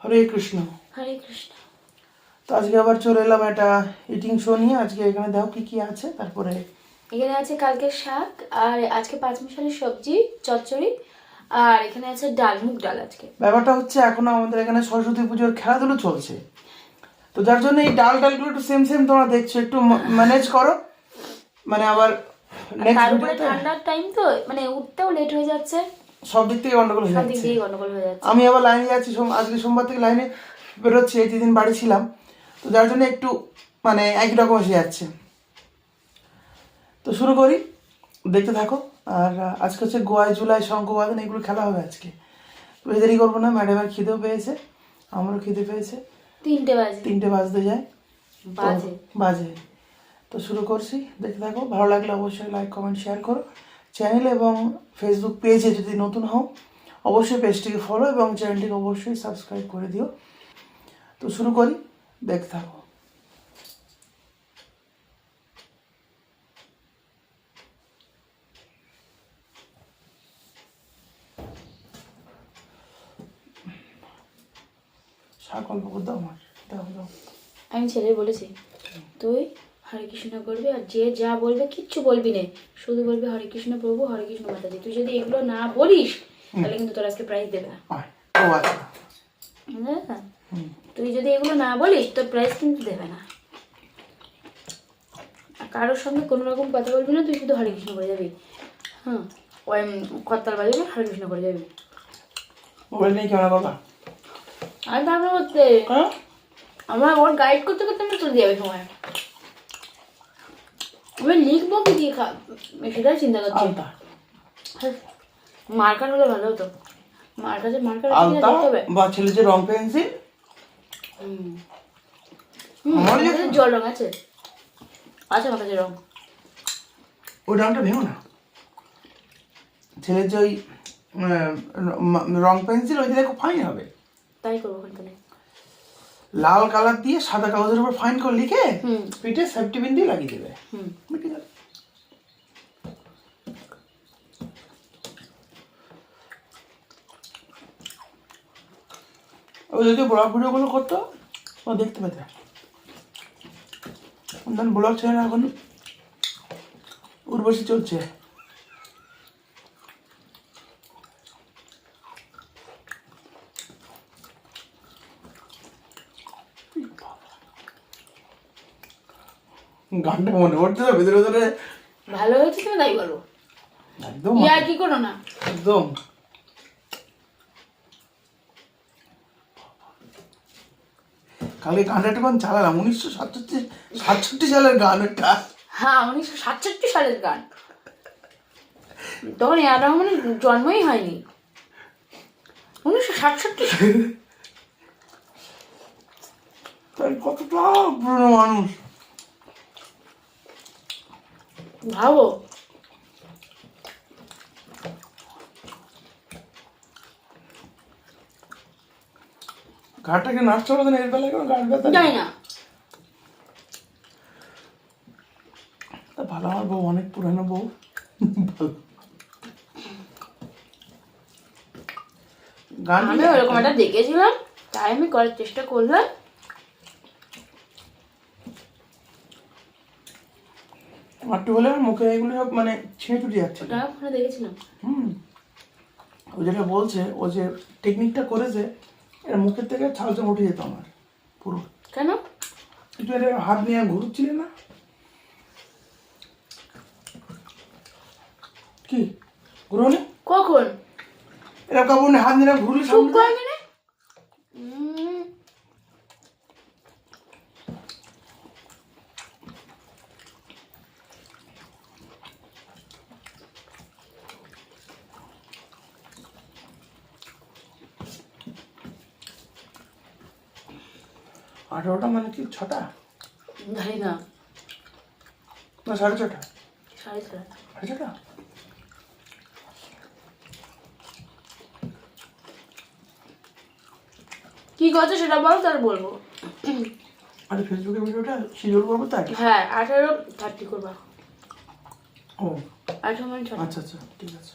হরে কৃষ্ণ। হরে কৃষ্ণ। তো আজকে আবার চলে এলাম একটা ইটিং শো নিয়ে। আজকে এখানে দাও কি কি আছে। তারপরে এখানে আছে কালকে শাক, আর আজকে 5 মিশালি সবজি চচ্চড়ি, আর এখানে আছে ডাল, মুগ ডাল। আজকে ব্যাপারটা হচ্ছে এখনো আমাদের এখানে সরস্বতী পুজোর খেলাধুলো চলছে, তো যার জন্য এই ডালগুলো একটু সেম সেম তোমরা দেখছো, একটু ম্যানেজ করো। মানে আবার নেক্সট তার উপরে ভিডিওতে ঠান্ডার টাইম তো মানে উঠতেও লেট হয়ে যাচ্ছে, সব দিক থেকে গন্ডগোল হয়ে সব দিক যাচ্ছে। দিয়ে গন্ডগোল হয়ে যাচ্ছে। আমি আবার লাইনে যাচ্ছি, আজকে সোমবার থেকে লাইনে বেরোচ্ছি, এই 3 দিন বাড়ি ছিলাম, তো যার জন্য একটু মানে একই রকম এসে যাচ্ছে। তো শুরু করি, দেখতে থাকো। আর আজকে হচ্ছে গোয়ায় জুলাই শঙ্খবাদন, এগুলো খেলা হবে আজকে। তো দেরি করবো না, ম্যাডামের খিদেও পেয়েছে, আমারও খিদে পেয়েছে। 3টে বাজে। 3টে বাজতে যায়, বাজে বাজে। তো শুরু করছি, দেখতে থাকো। ভালো লাগলে অবশ্যই লাইক কমেন্ট শেয়ার করো। চ্যানেল এবং ফেসবুক পেজে যদি নতুন হও অবশ্যই পেজটিকে ফলো এবং চ্যানেলটিকে অবশ্যই সাবস্ক্রাইব করে দিও। তো শুরু করি, দেখতে থাকো। শাক অল্প করে দাও, আমার দাও দাও। আমি ছেলে বলেছি তুই হরে কৃষ্ণ করবি, আর যে যা বলবে কিচ্ছু বলবি না, শুধু বলবি হরে কৃষ্ণ প্রভু, হরে কৃষ্ণ মাতাজি। তুই যদি এগুলো না বলিস তাহলে কিন্তু তোর আজকে প্রাইজ দেবে না। ও আচ্ছা, হ্যাঁ, তুই যদি এগুলো না বলিস তোর প্রাইজ কিন্তু দেবে না। আর কারোর সঙ্গে কোনো রকম কথা বলবি না, তুই শুধু হরে কৃষ্ণ করে যাবি। হ্যাঁ, ওই করতাল বাজাবি, হরে কৃষ্ণ করে যাবি। মোবাইল নেই কেমন করবা? আর তারপরে করতে আমার ওর গাইড করতে করতে আমি চলে যাবে সময়। আমি লিখবো কি দিয়ে সেটাই চিন্তা করছি। মার্কার হলে ভালো হতো, মার্কার মার্কার আলতা বা ছেলে যে রং পেন্সিল, জল রং আছে, আছে আমার কাছে রং। ওই রংটা ভেঙো না, ছেলের যে ওই রং পেন্সিল ওই দিলে খুব ফাইন হবে। তাই করবো ওখানে। লাল কালার দিয়ে সাদা কাগজের উপর ফাইন করে লিখে পিঠে সেফটি পিন দিয়ে লাগিয়ে দেবে। ওই যদি ব্লগ ভিডিওগুলো করতো ও দেখতে পেতে। ব্লগ চ্যানেল এখন উর্বশী চলছে। গানটা মনে পড়ছে না ভিতরে ভিতরে। ভালো হয়েছে তুমি তাই বলো, একদম আর কি করো না একদম। কালকে গানটা একটু চালালাম, 1967 সালের গান একটা। হ্যাঁ, 1967 সালের গান, তখন এ আর রহমানের জন্মই হয়নি। 1967 সালে তাই কতটা পুরনো মানুষ ভাবো। ঘাটটাকে নষ্ট করে দেন, এর বেলায় কোনো গাছ ব্যথা জানি না। ভালো, আমার বউ অনেক পুরানো বউ। গান আমি ওরকম একটা দেখেছিলাম, তাই আমি করার চেষ্টা করলাম। একটু হলে আমার মুখে এগুলো সব মানে ছিঁড়ে ছুটে যাচ্ছে। ওটা ওখানে দেখেছিলাম। ও যেটা বলছে, ও যে টেকনিকটা করেছে, এর মুখের থেকে ছালটা উঠে যেত আমার পুরো। কেন? একটু এটা হাত নিয়ে ঘুরছিলেন না কি? ঘুরোনি কখন? এরা কাপড় নিয়ে হাত নিয়ে ঘুরলে চুপ সামনে কর মানে। টা মানে কি 6টা জানি না, না 6:30? 6:30। 6:30? কি করছো সেটা বলো, তাহলে বলবো। আরে ফেসবুকে ভিডিওটা শিডিউল করবো তাই? হ্যাঁ, 18:30 করবা। ও 18 আচ্ছা আচ্ছা, ঠিক আছে।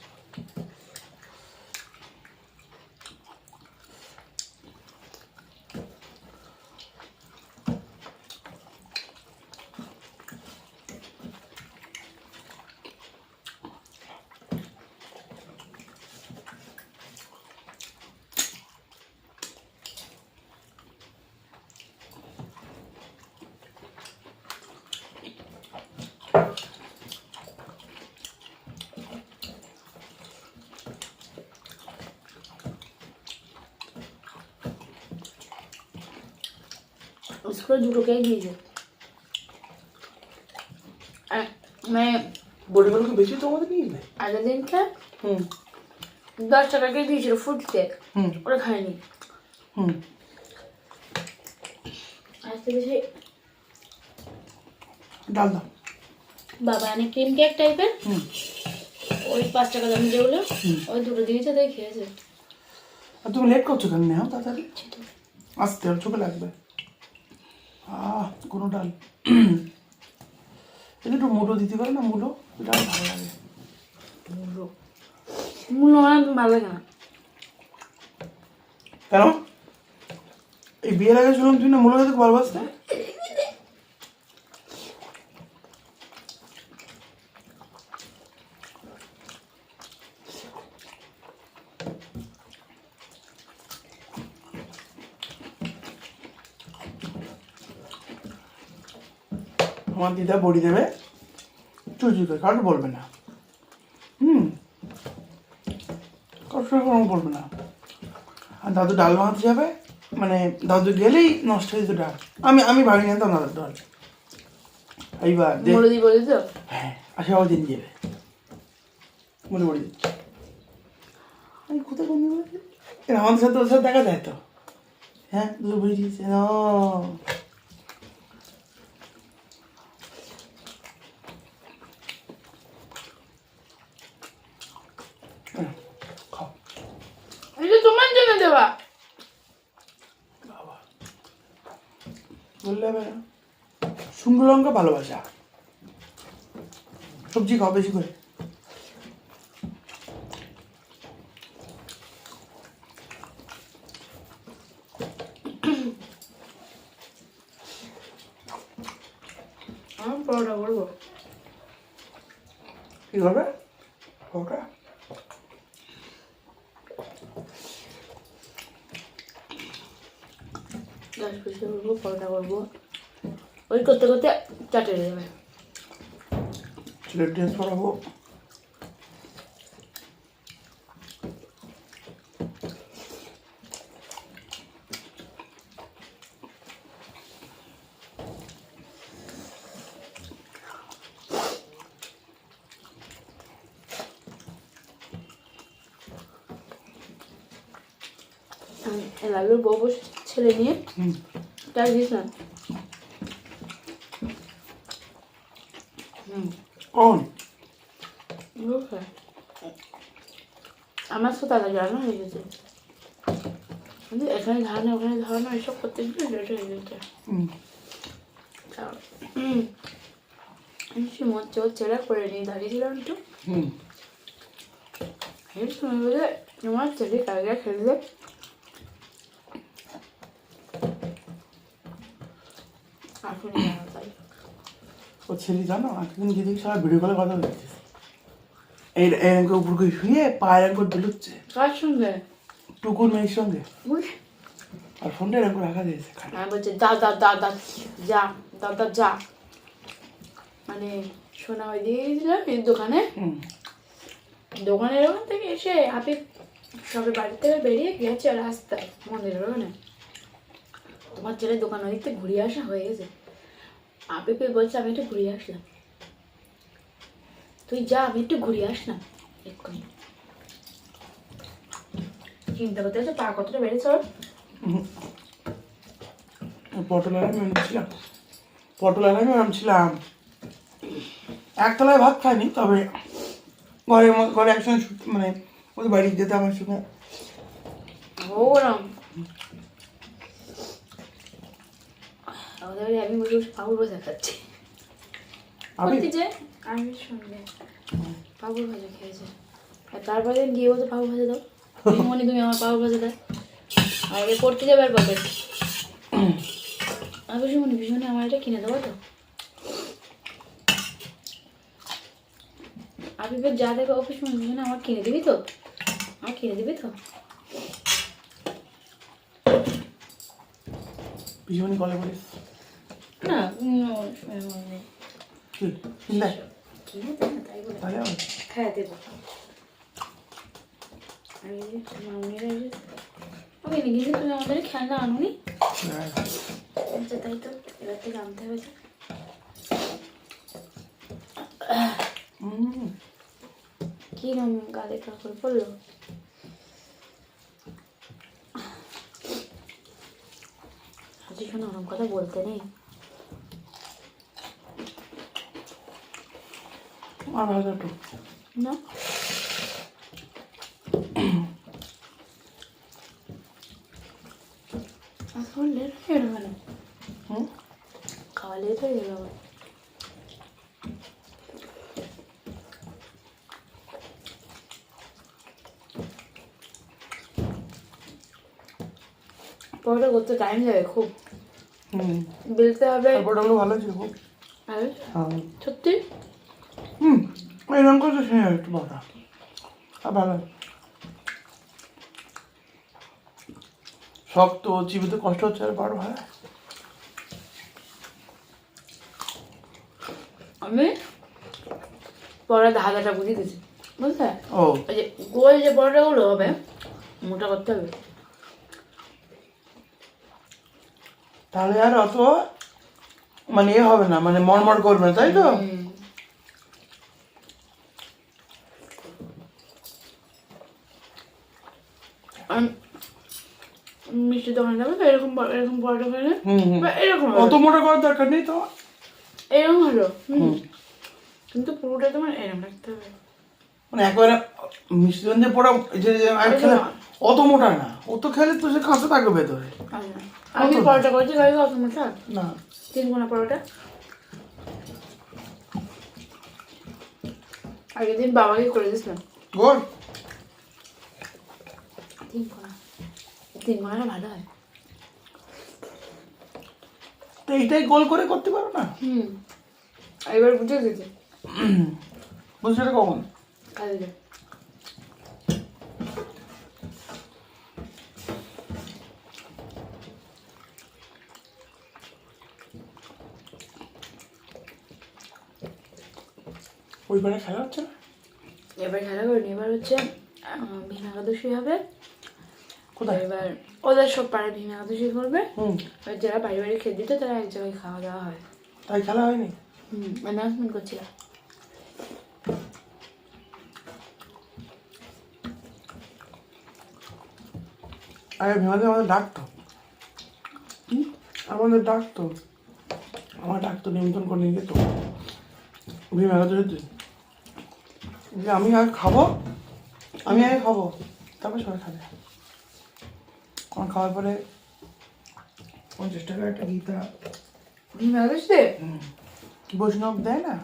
স্কুলে 2টো কেক দিয়েছে মানে বড়িগুলোকে বেশি তোমাদের নিয়ে নেই। আগের দিনকে হুম 10 টাকা কেক দিয়েছিল ফ্রুট কেক, হুম ওরা খায়নি। হুম আজকে দেখি ডাল দাও। বাবা অনেক ক্রিম কেক টাইপের, হুম ওই 5 টাকা দামি যেগুলো, হুম। ওই 2টো দিয়েছে, তাই খেয়েছে। আর তুমি লেট করছো কেন? নেও তাড়াতাড়ি, আসতে ওর চোখে লাগবে। কোনো ডাল এটা একটু মুলো দিতে পারে না? মুলো ডাল ভালো লাগে। মূল্য আমার ভালো লাগে না। কেন? এই বিয়ের আগে শুনলাম তুই না মুলো খেতে ভালোবাসতে। আমার দিদা বড়ি দেবে চুচি করে, কারোর বলবে না। কারোর সঙ্গে কোনো বলবে না। আর দাদু ডাল বানাতে যাবে, মানে দাদু গেলেই নষ্ট হয়ে যেত ডাল। আমি ভাবি নিতাম দাদুর ডাল। এইবার মূল্য দিয়ে বলে তো হ্যাঁ আশাও দিন যাবে মনে পড়ে দিচ্ছে। আমি কোথায় বন্ধু বলেছি আমাদের সাথে ওর সাথে দেখা যায় তো। হ্যাঁ দুটো বুঝে দিয়েছে খাও এটা তোমার জন্য দেওয়া। বাবা বললে হবে না। শুকনো লঙ্কা ভালোবাসা, সবজি খাও বেশি করে। আমার পরোটা বলবো কি করবে ওটা? গ্যাস পরিষ্কার করবো, পরোটা করবো, ওই করতে করতে 4টে হয়ে যাবে। ছেলের ড্রেস পরাবো। লালুর বউ ছেলে নিয়ে হুম তাই দিয়েছিলাম। কোন আমার তো তারা জানা হয়ে গেছে, কিন্তু এখানে ধারণা ওখানে ধারণা এসব করতে গিয়ে লেট হয়ে গেছে। চোর ছেড়া করে নিয়ে দাঁড়িয়েছিলাম একটু, হুম এই সময় বলে তোমার ছেলে কালকে খেলবে। আসুন তাই ও ছেলে জানো একদিন গিয়ে দেখি সারা ভিডিও কলে কথা বলছিস, এই এরকম উপর করে শুয়ে পায়ের এরকম করে দুলুচ্ছে কার সঙ্গে টুকুর মেয়ের সঙ্গে, বুঝ আর ফোনটা এরকম করে রাখা দিয়েছে। আমি বলছে দা দা দা দা যা দাদা যা, মানে সোনা ওই দিয়ে গেছিলাম এই দোকানে, হুম দোকানের ওখান থেকে এসে আপনি সবে বাড়ি থেকে বেরিয়ে গেছে রাস্তায় মন্দিরের ওখানে, তোমার ছেলের দোকান ওই দিক থেকে ঘুরিয়ে আসা হয়ে গেছে। আপিপে বলছে আমি একটু ঘুরিয়ে আসলাম, তুই যা আমি একটু ঘুরিয়ে আসলাম এক্ষুনি। চিন্তা করতে হচ্ছে পা কতটা বেড়েছে ওর। পটল আলামে আনছিলাম, পটল আলামে আনছিলাম। একতলায় ভাত খাইনি, তবে ঘরে একসঙ্গে মানে ওদের বাড়ি যেতে আমার সঙ্গে। ওরম আমাদের বাড়ি আমি বসে বসে পাউর ভাজা খাচ্ছি, আমি যে আমি সঙ্গে পাউর ভাজা খেয়েছে, আর তারপরে গিয়ে বলতে পাউর ভাজা দাও, মনে তুমি আমার পাউর ভাজা দাও, আর আগে পড়তে যাবে আর পাবে। আমি বসে মনে ভীষণ আমার এটা কিনে দেবো তো, আপিফের যা দেখে অফিস মনে ভীষণ আমার কিনে দিবি তো, আমার কিনে দিবি তো। পিছনে কলে বলিস না কি দেখ কিনে দেবে না তাই বলে তাহলে হবে। খাই দেবো। মামনিরা ওকে নিয়ে তুমি আমাদের খেলনা আনুনি, হ্যাঁ। আচ্ছা তাই তো, এবার থেকে আনতে হবে যে। কি নাম গালে কাপড় পড়লো? আজ শোনো, ওরম কথা বলতে নেই। আর ভালো একটু না এখন লেট হয়ে গেল কেন? খাওয়া লেট হয়ে গেল আবার। পরোটা করতে টাইম লাগে খুব, বেলতে হবে। পরোটাগুলো ভালো ছিল খুব। আর হ্যাঁ সত্যি এরকম করে শুনে একটু পরোটা আর ভালো শক্ত চিবিতে কষ্ট হচ্ছে আর বড় ভালো। আমি পরোটা ধাঁধাটা বুঝিয়ে দিয়েছি, বুঝলে? ও ওই যে গোল যে পরোটাগুলো হবে, মোটা করতে হবে। তাহলে আর অত মানে এ হবে না, মানে মরমর করবে না, তাই তো? মিষ্টি দোকানে যাবে তো এরকম এরকম পরোটা খেলে, বা এরকম অত মোটা করার দরকার নেই তো। এরকম হলো, কিন্তু পুরোটা তোমার এরকম রাখতে হবে। মানে একবারে মিষ্টিগঞ্জে পড়া যে আমি খেলে অত মোটা না, অত খেলে তো সে কাঁচা থাকবে ভেতরে। আমি পরোটা করেছি গাড়ি অত মোটা না 3 কোনা পরোটা। আগের দিন বাবাকে করে দিয়েছিলাম গোল 3 কোনা ভালো হয়। তো এইটাই গোল করে করতে পারো না? এবার বুঝে গেছি বুঝছো এটা কখন? কালকে। ওই পারে খেলা হচ্ছে না? এবার খেলা করিনি, এবার হচ্ছে ভীম একাদশী হবে। কোথায়? এবার ওদের সব পাড়ায় ভীম একাদশী করবে। হুম এবার যারা বাড়ি বাড়ি খেয়ে দিত তারা এক জায়গায় খাওয়া দাওয়া হয়। তাই খেলা হয়নি? অ্যানাউন্সমেন্ট করছিলাম। আরে ভেমাদের আমাদের ডাকতো, আমাদের ডাকতো, আমার ডাকতো, নিমন্ত্রণ করে নিয়ে যেত ভীম একাদশীর দিন, যে আমি আগে খাবো, আমি আগে খাবো, তারপর সবাই খাবে। আমার খাওয়ার পরে 50 টাকার একটা গীতা ভীম একাদশীতে বৈষ্ণব দেয় না,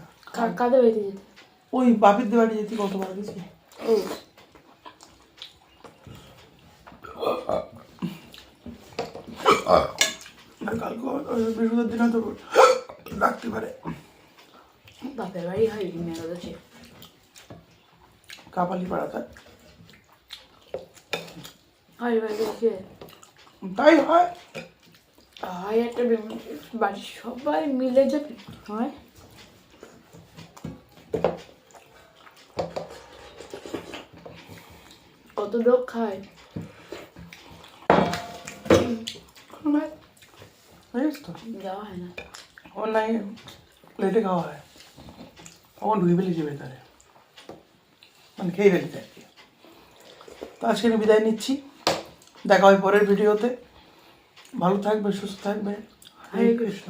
কাদের বাড়িতে যেতে? ওই বাপির বাড়ি যেতে কতবার গেছি। ও আর কালকে বৃহস্পতির দিনে তো ডাকতে পারে। বাপের বাড়ি হয় ভীম একাদশী। কাপালি পাড়াতে হয় বাড়িতে গিয়ে তাই হয়। হয় একটা বাড়ির সবাই মিলে যাবে হয়। কত লোক খায় বুঝিস তো, যাওয়া হয় না। আমার নাই প্লেটে খাওয়া হয়, তখন ঢুকে ফেলেছি ভেতরে, মানে খেয়ে ফেলেছি আর কি। তো আজকে আমি বিদায় নিচ্ছি, দেখা হয় পরের ভিডিওতে। ভালো থাকবে, সুস্থ থাকবে। হরে কৃষ্ণ।